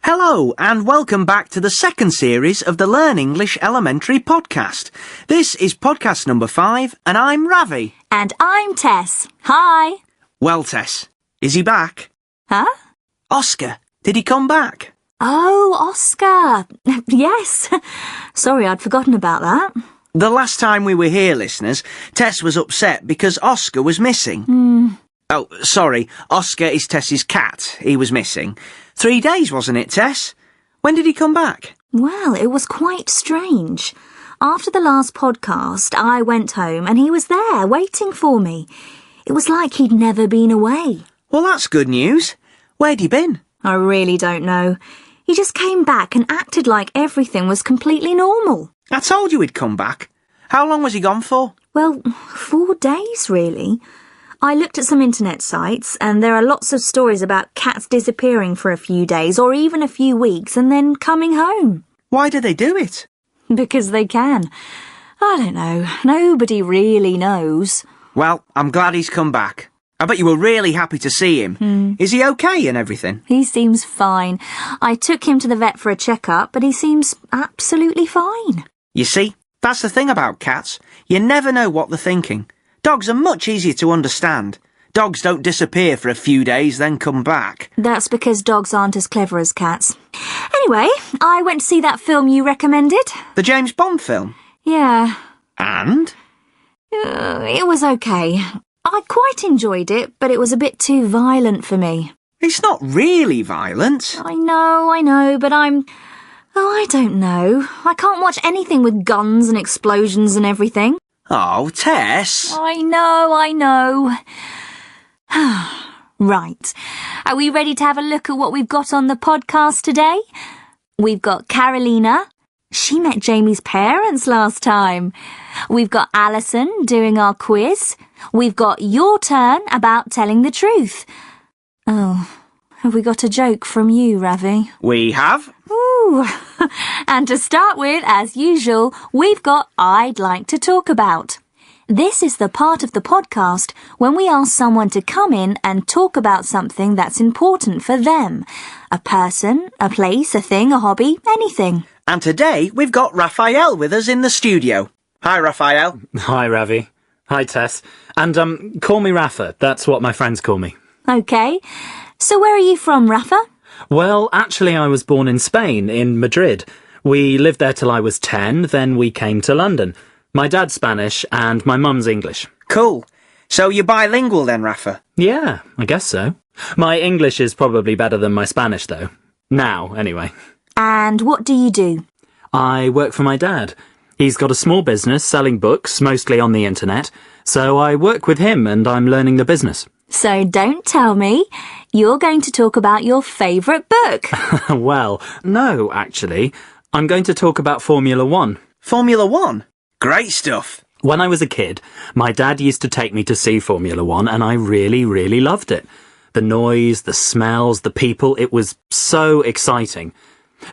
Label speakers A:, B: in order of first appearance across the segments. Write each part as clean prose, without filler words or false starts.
A: Hello and welcome back to the second series of the Learn English Elementary podcast. This is podcast number 5 and I'm Ravi.
B: And I'm Tess. Hi.
A: Well, Tess, is he back?
B: Huh?
A: Oscar, did he come back?
B: Oh, Oscar. Yes. Sorry, I'd forgotten about that.
A: The last time we were here, listeners, Tess was upset because Oscar was missing. Oh, sorry, Oscar is Tess's cat. He was missing. 3 days, wasn't it, Tess? When did he come back?
B: Well, it was quite strange. After the last podcast, I went home and he was there waiting for me. It was like he'd never been away.
A: Well, that's good news. Where'd he been?
B: I really don't know. He just came back and acted like everything was completely normal.
A: I told you he'd come back. How long was he gone for?
B: Well, 4 days, really. I looked at some internet sites and there are lots of stories about cats disappearing for a few days or even a few weeks and then coming home.
A: Why do they do it?
B: Because they can. I don't know. Nobody really knows.
A: Well, I'm glad he's come back. I bet you were really happy to see him. Is he okay and everything?
B: He seems fine. I took him to the vet for a checkup, but he seems absolutely fine.
A: You see, that's the thing about cats. You never know what they're thinking. Dogs are much easier to understand. Dogs don't disappear for a few days, then come back.
B: That's because dogs aren't as clever as cats. Anyway, I went to see that film you recommended.
A: The James Bond film?
B: Yeah.
A: And?
B: It was okay. I quite enjoyed it, but it was a bit too violent for me.
A: It's not really violent.
B: I know, but I don't know. I can't watch anything with guns and explosions and everything.
A: Oh, Tess.
B: I know. Right. Are we ready to have a look at what we've got on the podcast today? We've got Carolina. She met Jamie's parents last time. We've got Alison doing our quiz. We've got your turn about telling the truth. Oh, have we got a joke from you, Ravi?
A: We have.
B: Ooh. And to start with, as usual, we've got I'd like to talk about. This is the part of the podcast when we ask someone to come in and talk about something that's important for them. A person, a place, a thing, a hobby, anything.
A: And today we've got Raphael with us in the studio. Hi, Raphael.
C: Hi, Ravi. Hi, Tess. And, call me Rafa. That's what my friends call me.
B: Okay. So where are you from, Rafa?
C: Well, actually, I was born in Spain, in Madrid. We lived there till I was 10, then we came to London. My dad's Spanish and my mum's English.
A: Cool. So you're bilingual then, Rafa?
C: Yeah, I guess so. My English is probably better than my Spanish, though. Now, anyway.
B: And what do you do?
C: I work for my dad. He's got a small business selling books, mostly on the internet, so I work with him and I'm learning the business.
B: So don't tell me. You're going to talk about your favourite book.
C: Well, no, actually. I'm going to talk about Formula 1.
A: Formula 1? Great stuff.
C: When I was a kid, my dad used to take me to see Formula 1 and I really loved it. The noise, the smells, the people, it was so exciting.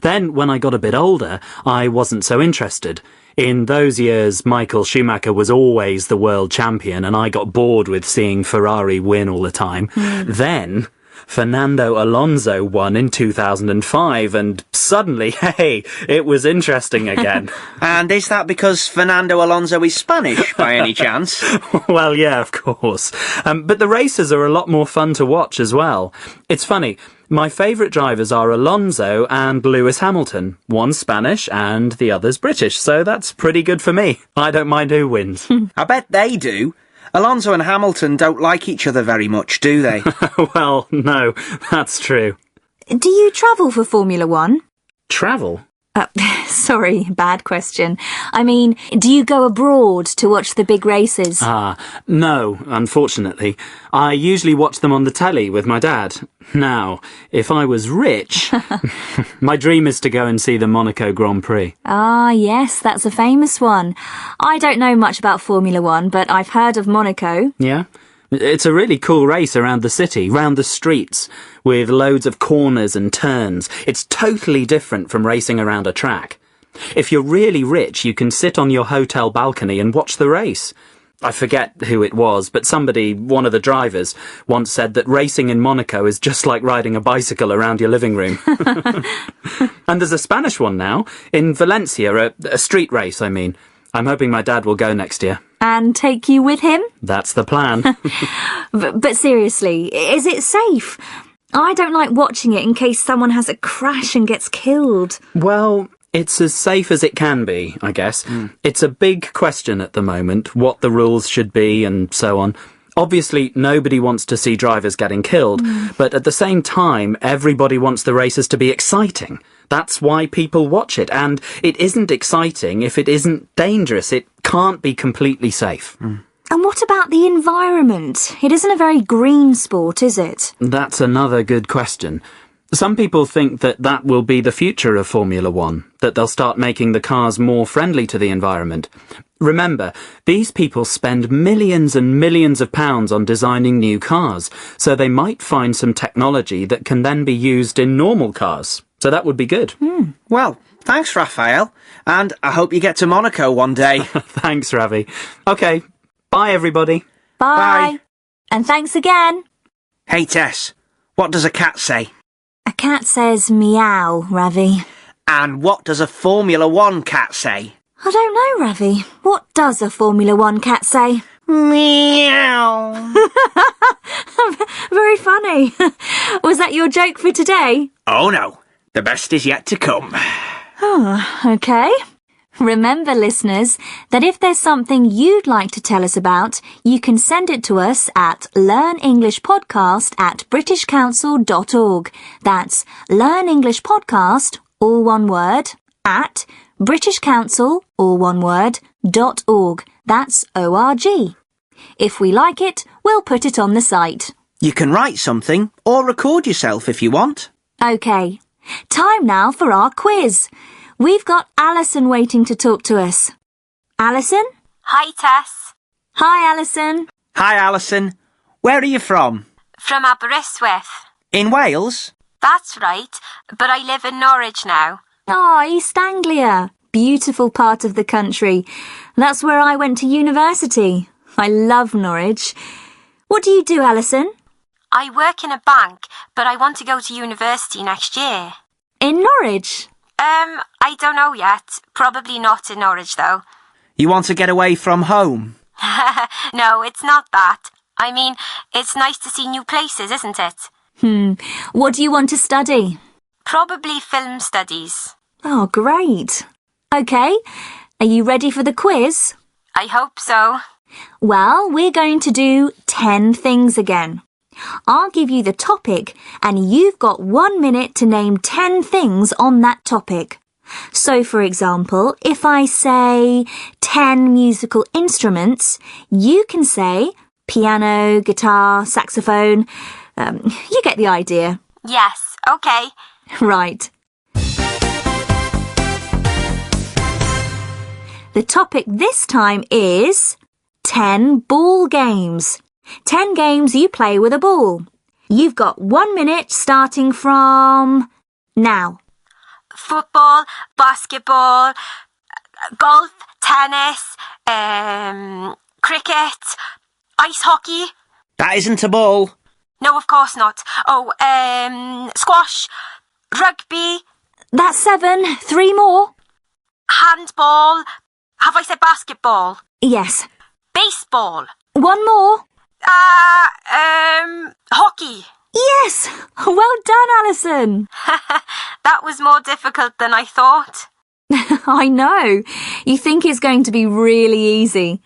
C: Then, when I got a bit older, I wasn't so interested. In those years, Michael Schumacher was always the world champion and I got bored with seeing Ferrari win all the time. Then, Fernando Alonso won in 2005 and suddenly, hey, it was interesting again.
A: And is that because Fernando Alonso is Spanish, by any chance?
C: Well, yeah, of course. But the races are a lot more fun to watch as well. It's funny. My favourite drivers are Alonso and Lewis Hamilton. One's Spanish and the other's British, so that's pretty good for me. I don't mind who wins.
A: I bet they do. Alonso and Hamilton don't like each other very much, do they?
C: Well, no, that's true.
B: Do you travel for Formula 1?
C: Travel?
B: Sorry, bad question. I mean, do you go abroad to watch the big races?
C: No, unfortunately. I usually watch them on the telly with my dad. Now, if I was rich, my dream is to go and see the Monaco Grand Prix.
B: Ah, yes, that's a famous one. I don't know much about Formula 1, but I've heard of Monaco.
C: Yeah? It's a really cool race around the city, round the streets, with loads of corners and turns. It's totally different from racing around a track. If you're really rich, you can sit on your hotel balcony and watch the race. I forget who it was, but somebody, one of the drivers, once said that racing in Monaco is just like riding a bicycle around your living room. And there's a Spanish one now, in Valencia, a street race, I mean. I'm hoping my dad will go next year.
B: And take you with him?
C: That's the plan.
B: But seriously, is it safe? I don't like watching it in case someone has a crash and gets killed.
C: Well, it's as safe as it can be, I guess. It's a big question at the moment, what the rules should be and so on. Obviously, nobody wants to see drivers getting killed, but at the same time, everybody wants the races to be exciting. That's why people watch it, and it isn't exciting if it isn't dangerous. It can't be completely safe.
B: And what about the environment? It isn't a very green sport, is it?
C: That's another good question. Some people think that that will be the future of Formula One, that they'll start making the cars more friendly to the environment. Remember, these people spend millions and millions of pounds on designing new cars, so they might find some technology that can then be used in normal cars. So that would be good.
A: Well, thanks, Raphael. And I hope you get to Monaco one day.
C: Thanks, Ravi. OK, bye, everybody.
B: Bye. And thanks again.
A: Hey, Tess, what does a cat say?
B: A cat says meow, Ravi.
A: And what does a Formula One cat say?
B: I don't know, Ravi. What does a Formula One cat say?
A: Meow.
B: Very funny. Was that your joke for today?
A: Oh, no. The best is yet to come.
B: Oh, OK. Remember, listeners, that if there's something you'd like to tell us about, you can send it to us at learnenglishpodcast@britishcouncil.org. That's learnenglishpodcast, all one word, at britishcouncil, all one word, .org. That's O-R-G. If we like it, we'll put it on the site.
A: You can write something or record yourself if you want.
B: OK. Time now for our quiz. We've got Alison waiting to talk to us. Alison?
D: Hi, Tess.
B: Hi, Alison.
A: Hi, Alison. Where are you from?
D: From Aberystwyth.
A: In Wales?
D: That's right, but I live in Norwich now.
B: Oh, East Anglia. Beautiful part of the country. That's where I went to university. I love Norwich. What do you do, Alison?
D: I work in a bank, but I want to go to university next year.
B: In Norwich?
D: I don't know yet. Probably not in Norwich, though.
A: You want to get away from home?
D: No, it's not that. I mean, it's nice to see new places, isn't it?
B: What do you want to study?
D: Probably film studies.
B: Oh, great. OK. Are you ready for the quiz?
D: I hope so.
B: Well, we're going to do 10 things again. I'll give you the topic, and you've got 1 minute to name 10 things on that topic. So, for example, if I say 10 musical instruments, you can say piano, guitar, saxophone. You get the idea.
D: Yes, OK.
B: Right. The topic this time is 10 ball games. 10 games you play with a ball. You've got 1 minute starting from now.
D: Football, basketball, golf, tennis, cricket, ice hockey.
A: That isn't a ball.
D: No, of course not. Oh, squash, rugby.
B: That's 7. 3 more.
D: Handball. Have I said basketball?
B: Yes.
D: Baseball.
B: 1 more.
D: Hockey.
B: Yes. Well done, Alison.
D: That was more difficult than I thought.
B: I know. You think it's going to be really easy.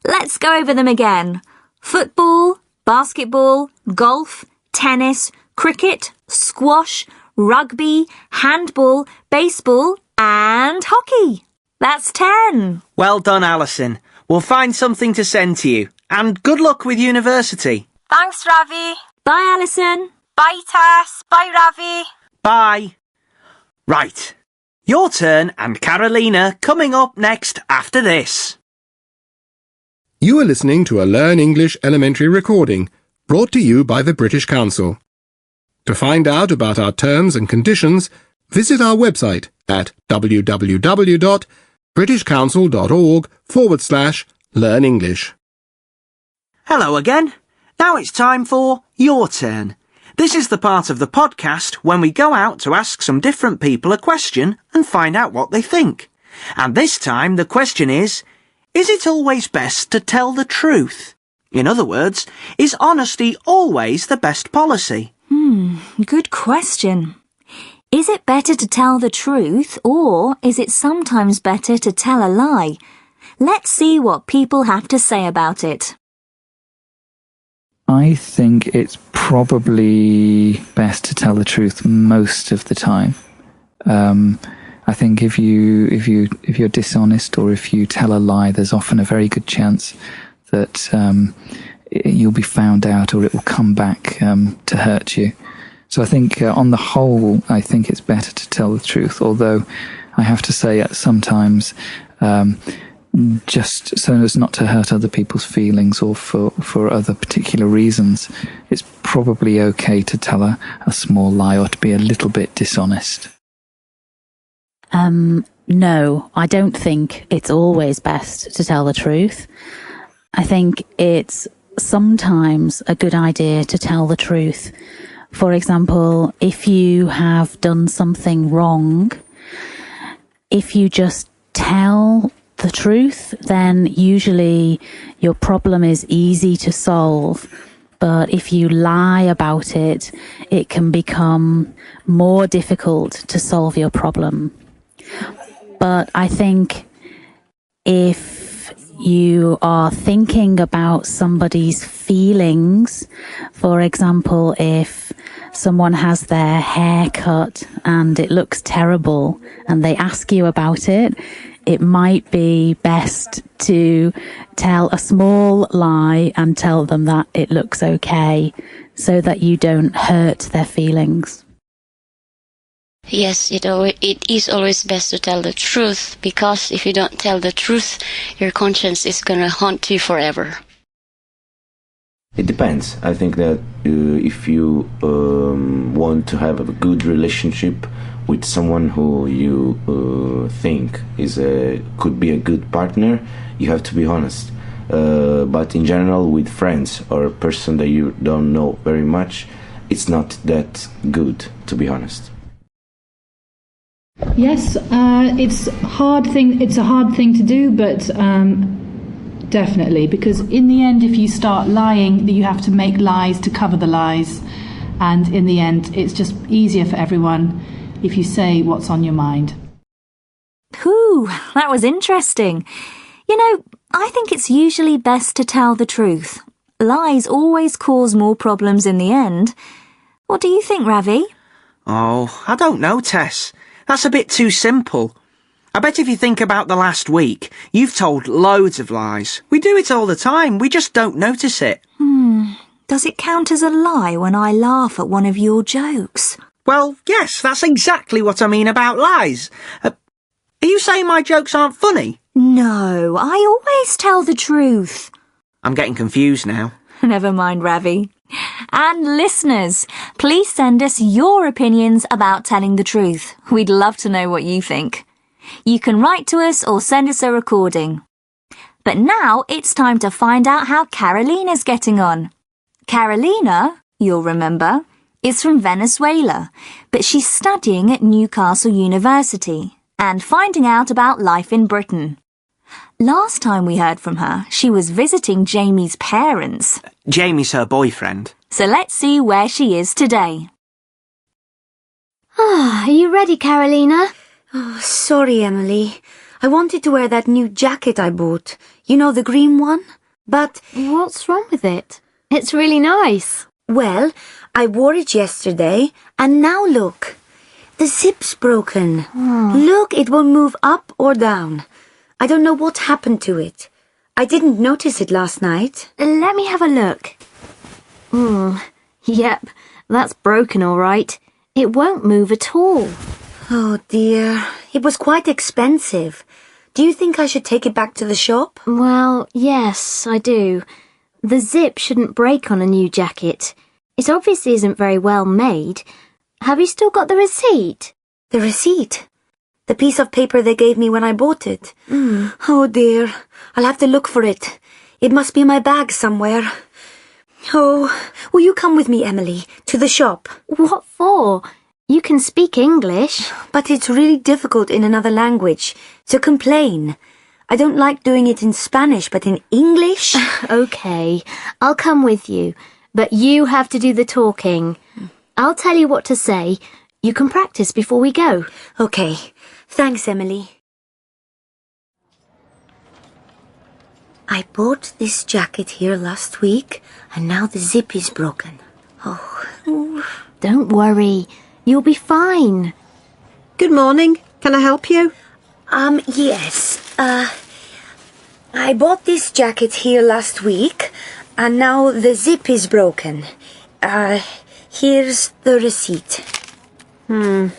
B: Let's go over them again. Football, basketball, golf, tennis, cricket, squash, rugby, handball, baseball, and hockey. That's 10.
A: Well done, Alison. We'll find something to send to you. And good luck with university.
D: Thanks, Ravi.
B: Bye, Alison.
D: Bye, Tess. Bye, Ravi.
A: Bye. Right. Your turn and Carolina coming up next after this.
E: You are listening to a Learn English elementary recording brought to you by the British Council. To find out about our terms and conditions, visit our website at www.britishcouncil.org/learnenglish.
A: Hello again. Now it's time for Your Turn. This is the part of the podcast when we go out to ask some different people a question and find out what they think. And this time the question is it always best to tell the truth? In other words, is honesty always the best policy?
B: Good question. Is it better to tell the truth, or is it sometimes better to tell a lie? Let's see what people have to say about it.
F: I think it's probably best to tell the truth most of the time. I think if you're dishonest or if you tell a lie, there's often a very good chance that you'll be found out or it will come back to hurt you. So I think on the whole, I think it's better to tell the truth. Although I have to say sometimes just so as not to hurt other people's feelings or for other particular reasons, it's probably okay to tell a small lie or to be a little bit dishonest.
G: No, I don't think it's always best to tell the truth. I think it's sometimes a good idea to tell the truth. For example, if you have done something wrong, if you just tell the truth, then usually your problem is easy to solve. But if you lie about it, it can become more difficult to solve your problem. But I think if you are thinking about somebody's feelings, for example, if someone has their hair cut and it looks terrible and they ask you about it, it might be best to tell a small lie and tell them that it looks okay so that you don't hurt their feelings.
H: Yes, it is always best to tell the truth, because if you don't tell the truth, your conscience is going to haunt you forever.
I: It depends. I think that if you want to have a good relationship with someone who you think could be a good partner, you have to be honest. But in general, with friends or a person that you don't know very much, it's not that good, to be honest.
J: Yes, it's a hard thing to do, but definitely, because in the end, if you start lying, you have to make lies to cover the lies, and in the end, it's just easier for everyone if you say what's on your mind.
B: Whew, that was interesting. You know, I think it's usually best to tell the truth. Lies always cause more problems in the end. What do you think, Ravi?
A: Oh, I don't know, Tess. That's a bit too simple. I bet if you think about the last week, you've told loads of lies. We do it all the time. We just don't notice it.
B: Does it count as a lie when I laugh at one of your jokes?
A: Well, yes, that's exactly what I mean about lies. Are you saying my jokes aren't funny?
B: No, I always tell the truth.
A: I'm getting confused now.
B: Never mind, Ravi. And listeners, please send us your opinions about telling the truth. We'd love to know what you think. You can write to us or send us a recording. But now it's time to find out how Carolina's getting on. Carolina, you'll remember, is from Venezuela, but she's studying at Newcastle University and finding out about life in Britain. Last time we heard from her, she was visiting Jamie's parents.
A: Jamie's her boyfriend.
B: So let's see where she is today.
K: Are you ready, Carolina? Oh, sorry, Emily. I wanted to wear that new jacket I bought. You know, the green one? But...
G: What's wrong with it? It's really nice.
K: Well, I wore it yesterday, and now look. The zip's broken. Look, it won't move up or down. I don't know what happened to it. I didn't notice it last night.
G: Let me have a look. Yep, that's broken all right. It won't move at all.
K: Oh dear, it was quite expensive. Do you think I should take it back to the shop?
G: Well, yes, I do. The zip shouldn't break on a new jacket. It obviously isn't very well made. Have you still got the receipt?
K: The receipt? The piece of paper they gave me when I bought it? Oh dear, I'll have to look for it. It must be in my bag somewhere. Oh, will you come with me, Emily, to the shop?
D: What for? You can speak English.
K: But it's really difficult in another language to complain. I don't like doing it in Spanish, but in English?
D: Okay, I'll come with you, but you have to do the talking. I'll tell you what to say. You can practice before we go.
K: Okay. Thanks, Emily. I bought this jacket here last week, and now the zip is broken. Oh.
D: Don't worry. You'll be fine.
L: Good morning. Can I help you?
K: Yes. I bought this jacket here last week, and now the zip is broken. Here's the receipt.
L: Have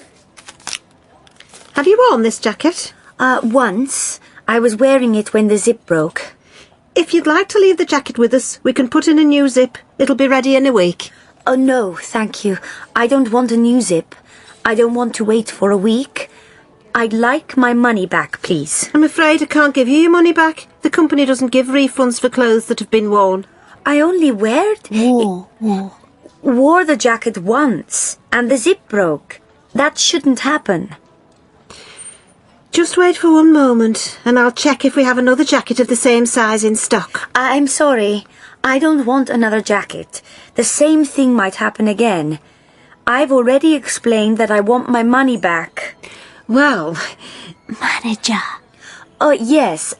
L: you worn this jacket?
K: Once. I was wearing it when the zip broke.
L: If you'd like to leave the jacket with us, we can put in a new zip. It'll be ready in a week.
K: Oh, no, thank you. I don't want a new zip. I don't want to wait for a week. I'd like my money back, please.
L: I'm afraid I can't give you your money back. The company doesn't give refunds for clothes that have been worn.
K: I only wore the jacket once, and the zip broke. That shouldn't happen.
L: Just wait for one moment, and I'll check if we have another jacket of the same size in stock.
K: I'm sorry. I don't want another jacket. The same thing might happen again. I've already explained that I want my money back.
L: Well,
D: Manager.
K: Oh, yes.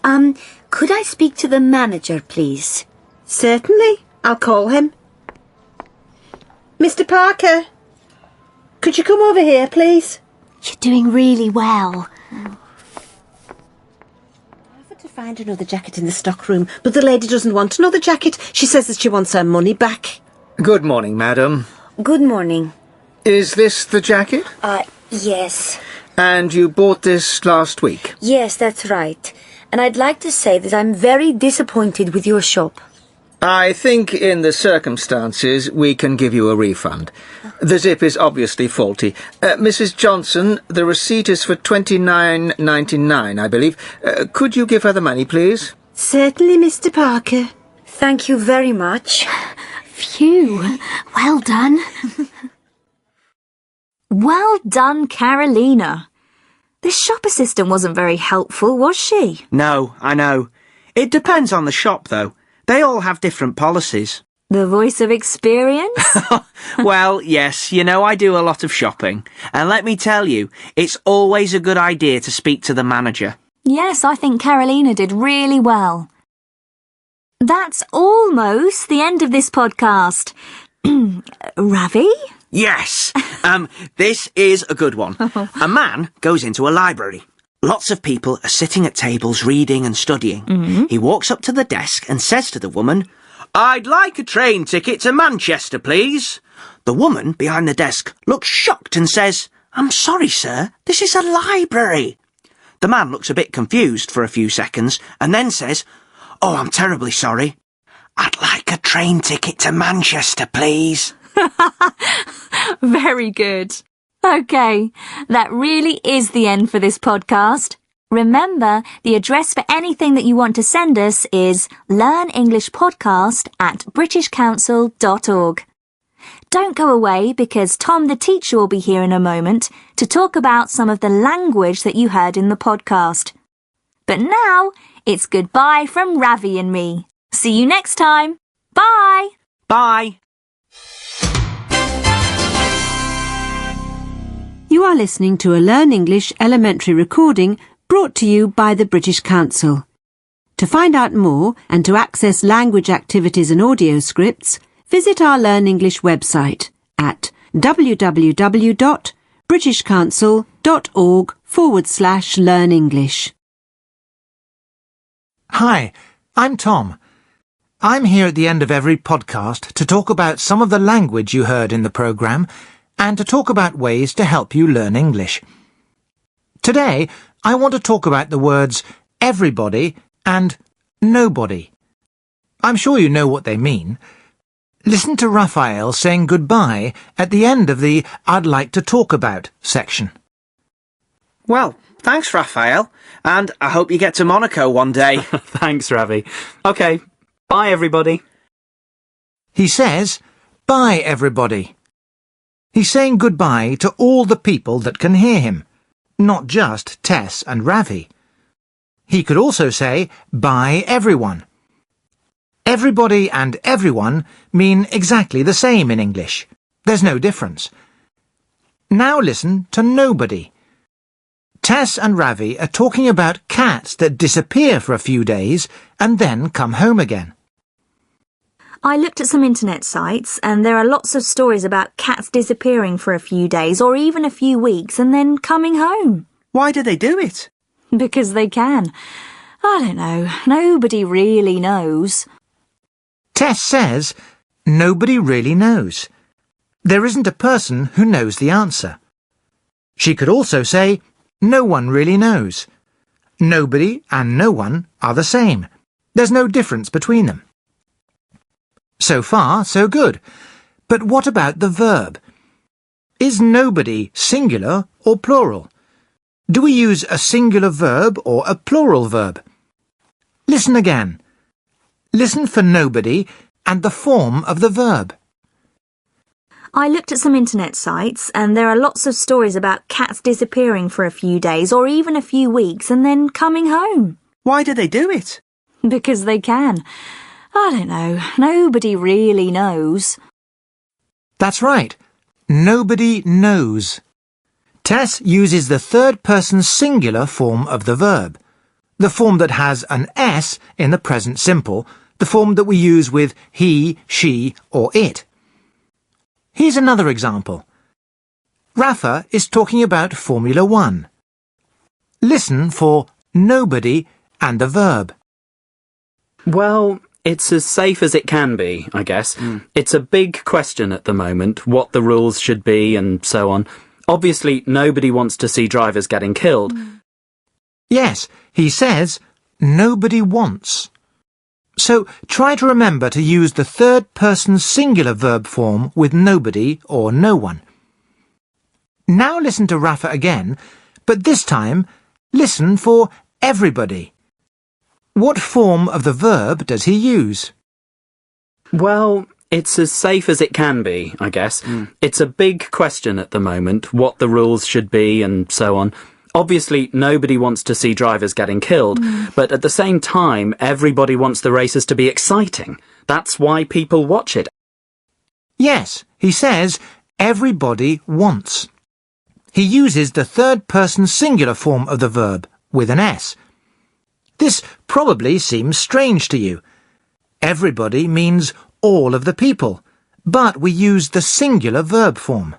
K: Could I speak to the manager, please?
L: Certainly. I'll call him. Mr. Parker, could you come over here, please?
D: You're doing really well.
L: To find another jacket in the stockroom, but the lady doesn't want another jacket. She says that she wants her money back.
M: Good morning, madam.
K: Good morning.
M: Is this the jacket?
K: Yes.
M: And you bought this last week?
K: Yes, that's right. And I'd like to say that I'm very disappointed with your shop.
M: I think in the circumstances we can give you a refund. The zip is obviously faulty. Mrs. Johnson, the receipt is for $29.99, I believe. Could you give her the money, please?
L: Certainly, Mr. Parker.
K: Thank you very much.
D: Phew. Well done.
B: Well done, Carolina. This shop assistant wasn't very helpful, was she?
A: No, I know. It depends on the shop, though. They all have different policies.
B: The voice of experience?
A: Well, yes, you know I do a lot of shopping. And let me tell you, it's always a good idea to speak to the manager.
B: Yes, I think Carolina did really well. That's almost the end of this podcast. Ravi?
A: Yes. This is a good one. A man goes into a library. Lots of people are sitting at tables reading and studying. He walks up to the desk and says to the woman, "I'd like a train ticket to Manchester, please." The woman behind the desk looks shocked and says, "I'm sorry, sir, this is a library." The man looks a bit confused for a few seconds and then says, "Oh, I'm terribly sorry. I'd like a train ticket to Manchester, please."
B: Very good. Okay, that really is the end for this podcast. Remember, the address for anything that you want to send us is learnenglishpodcast@britishcouncil.org. Don't go away because Tom the teacher will be here in a moment to talk about some of the language that you heard in the podcast. But now, it's goodbye from Ravi and me. See you next time. Bye!
A: Bye!
L: You are listening to a Learn English elementary recording brought to you by the British Council. To find out more and to access language activities and audio scripts, visit our Learn English website at www.britishcouncil.org/learnenglish.
N: Hi, I'm Tom. I'm here at the end of every podcast to talk about some of the language you heard in the programme and to talk about ways to help you learn English. Today, I want to talk about the words everybody and nobody. I'm sure you know what they mean. Listen to Raphael saying goodbye at the end of the I'd like to talk about section.
A: Well, thanks, Raphael, and I hope you get to Monaco one day.
C: Thanks, Ravi. OK, Bye, everybody.
N: He says, bye, everybody. He's saying goodbye to all the people that can hear him, not just Tess and Ravi. He could also say, bye, everyone. Everybody and everyone mean exactly the same in English. There's no difference. Now listen to nobody. Tess and Ravi are talking about cats that disappear for a few days and then come home again.
B: I looked at some internet sites and there are lots of stories about cats disappearing for a few days or even a few weeks and then coming home.
A: Why do they do it?
B: Because they can. I don't know. Nobody really knows.
N: Tess says, nobody really knows. There isn't a person who knows the answer. She could also say, no one really knows. Nobody and no one are the same. There's no difference between them. So far, so good. But what about the verb? Is nobody singular or plural? Do we use a singular verb or a plural verb? Listen again. Listen for nobody and the form of the verb.
B: I looked at some internet sites and there are lots of stories about cats disappearing for a few days or even a few weeks and then coming home.
A: Why do they do it?
B: Because they can. I don't know. Nobody really knows.
N: That's right. Nobody knows. Tess uses the third-person singular form of the verb, the form that has an S in the present simple, the form that we use with he, she, or it. Here's another example. Rafa is talking about Formula 1. Listen for nobody and the verb.
C: Well, it's as safe as it can be, I guess. It's a big question at the moment, what the rules should be and so on. Obviously, nobody wants to see drivers getting killed.
N: Yes, he says, nobody wants. So try to remember to use the third-person singular verb form with nobody or no one. Now listen to Rafa again, but this time listen for everybody. What form of the verb does he use?
C: Well, it's as safe as it can be, I guess. It's a big question at the moment, what the rules should be and so on. Obviously, nobody wants to see drivers getting killed, but at the same time, everybody wants the races to be exciting. That's why people watch it.
N: Yes, he says everybody wants. He uses the third-person singular form of the verb with an S. This probably seems strange to you. Everybody means all of the people, but we use the singular verb form.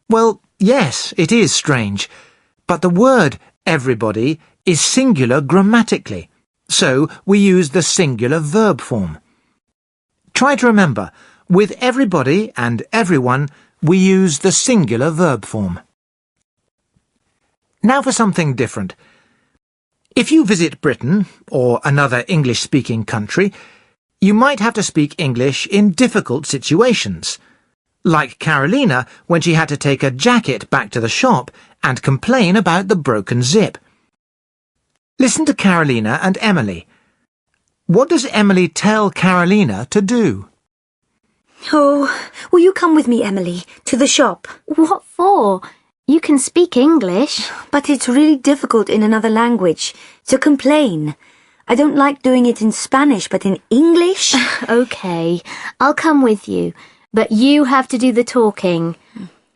N: Well, yes, it is strange, but the word everybody is singular grammatically, so we use the singular verb form. Try to remember, with everybody and everyone, we use the singular verb form. Now for something different. If you visit Britain, or another English-speaking country, you might have to speak English in difficult situations, like Carolina when she had to take a jacket back to the shop and complain about the broken zip. Listen to Carolina and Emily. What does Emily tell Carolina to do?
K: Oh, will you come with me, Emily, to the shop?
D: What for? You can speak English.
K: But it's really difficult in another language to complain. I don't like doing it in Spanish, but in English?
D: Okay, I'll come with you, but you have to do the talking.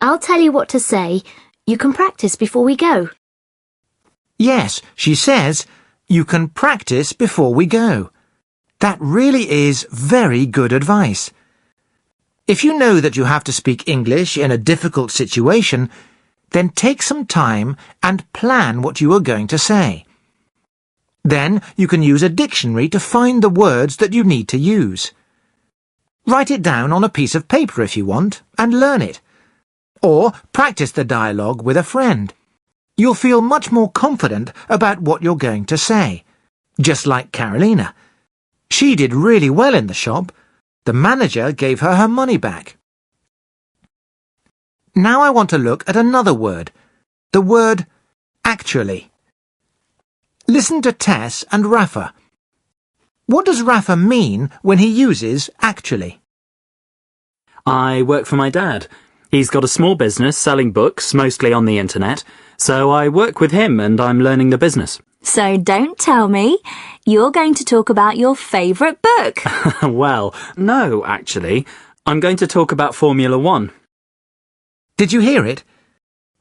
D: I'll tell you what to say. You can practice before we go.
N: Yes, she says, you can practice before we go. That really is very good advice. If you know that you have to speak English in a difficult situation, then take some time and plan what you are going to say. Then you can use a dictionary to find the words that you need to use. Write it down on a piece of paper if you want, and learn it. Or practice the dialogue with a friend. You'll feel much more confident about what you're going to say. Just like Carolina. She did really well in the shop. The manager gave her her money back. Now I want to look at another word. The word actually. Listen to Tess and Rafa. What does Rafa mean when he uses actually?
C: I work for my dad. He's got a small business selling books, mostly on the internet, so I work with him and I'm learning the business.
B: So don't tell me. You're going to talk about your favourite book.
C: Well, no, actually. I'm going to talk about Formula 1.
N: Did you hear it?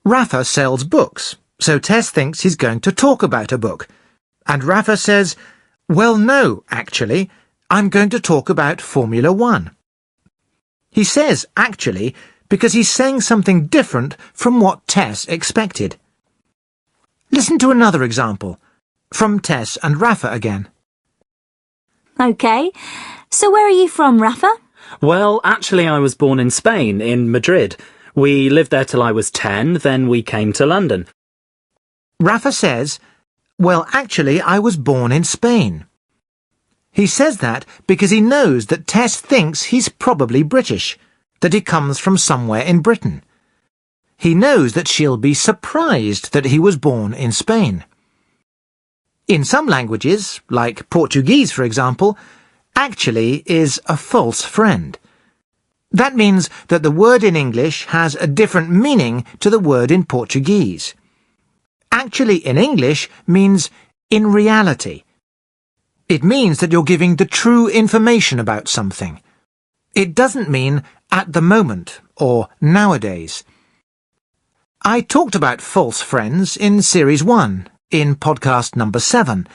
N: Rafa sells books, so Tess thinks he's going to talk about a book. And Rafa says, well, no, actually, I'm going to talk about Formula 1. He says actually because he's saying something different from what Tess expected. Listen to another example, from Tess and Rafa again.
B: OK. So where are you from, Rafa?
C: Well, actually, I was born in Spain, in Madrid. We lived there till I was 10, then we came to London.
N: Rafa says, well, actually, I was born in Spain. He says that because he knows that Tess thinks he's probably British, that he comes from somewhere in Britain. He knows that she'll be surprised that he was born in Spain. In some languages, like Portuguese for example, actually is a false friend. That means that the word in English has a different meaning to the word in Portuguese. Actually in English means in reality. It means that you're giving the true information about something. It doesn't mean at the moment or nowadays. I talked about false friends in Series 1, in podcast number 7,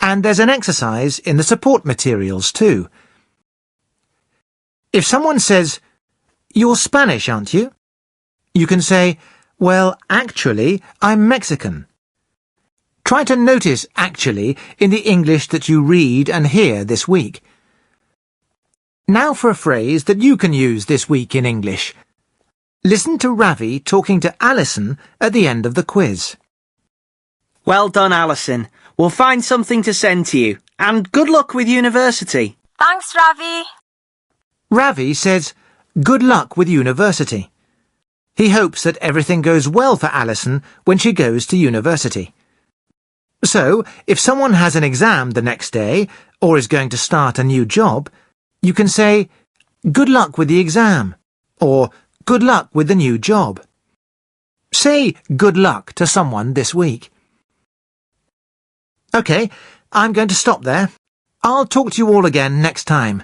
N: and there's an exercise in the support materials too. If someone says, "You're Spanish, aren't you?" you can say, "Well, actually, I'm Mexican." Try to notice actually in the English that you read and hear this week. Now for a phrase that you can use this week in English. Listen to Ravi talking to Alison at the end of the quiz.
A: Well done, Alison. We'll find something to send to you. And good luck with university.
B: Thanks, Ravi.
N: Ravi says, good luck with university. He hopes that everything goes well for Alison when she goes to university. So, if someone has an exam the next day, or is going to start a new job, you can say, good luck with the exam, or good luck with the new job. Say good luck to someone this week. OK, I'm going to stop there. I'll talk to you all again next time.